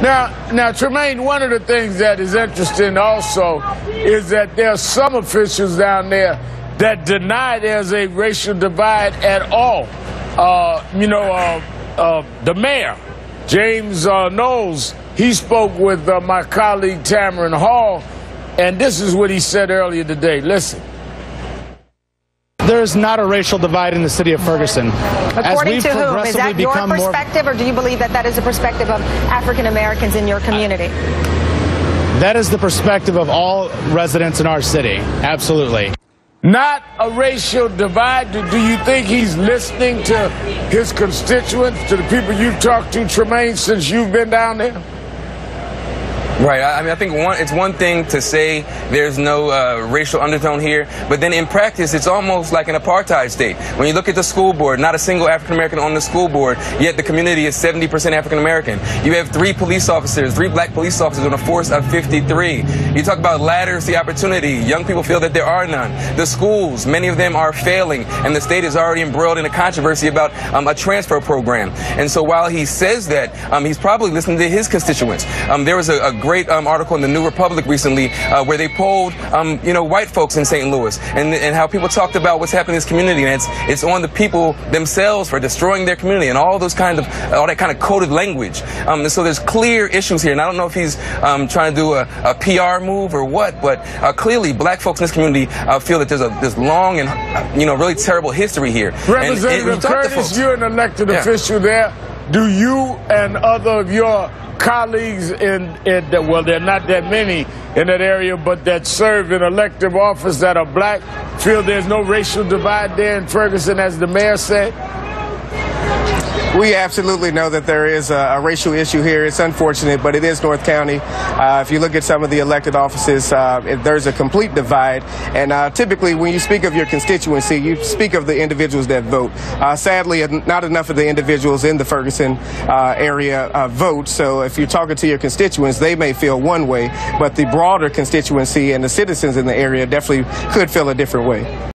Now, Tremaine, one of the things that is interesting also is that there are some officials down there that deny there's a racial divide at all. The mayor, James Knowles, he spoke with my colleague Tamron Hall, and this is what he said earlier today. Listen. There is not a racial divide in the city of Ferguson. According to whom? Is that your perspective, or do you believe that that is the perspective of African Americans in your community? That is the perspective of all residents in our city. Absolutely. Not a racial divide. Do you think he's listening to his constituents, to the people you've talked to, Tremaine, since you've been down there? Right. I mean, I think it's one thing to say there's no racial undertone here, but then in practice, it's almost like an apartheid state. When you look at the school board, not a single African-American on the school board, yet the community is 70% African-American. You have 3 police officers, 3 black police officers on a force of 53. You talk about ladders, the opportunity. Young people feel that there are none. The schools, many of them are failing, and the state is already embroiled in a controversy about a transfer program. And so while he says that, he's probably listening to his constituents. There was a great article in the New Republic recently where they polled, white folks in St. Louis and how people talked about what's happening in this community, and it's on the people themselves for destroying their community and all that kind of coded language. And so there's clear issues here, and I don't know if he's trying to do a PR move or what, but clearly black folks in this community feel that there's this long and really terrible history here. Representative Curtis, you're an elected official there. Do you and other of your colleagues well, there are not that many in that area, but that serve in elective office that are black, feel there's no racial divide there in Ferguson, as the mayor said? We absolutely know that there is a racial issue here. It's unfortunate, but it is North County. If you look at some of the elected offices, there's a complete divide. And typically, when you speak of your constituency, you speak of the individuals that vote. Sadly, not enough of the individuals in the Ferguson area vote. So if you're talking to your constituents, they may feel one way, but the broader constituency and the citizens in the area definitely could feel a different way.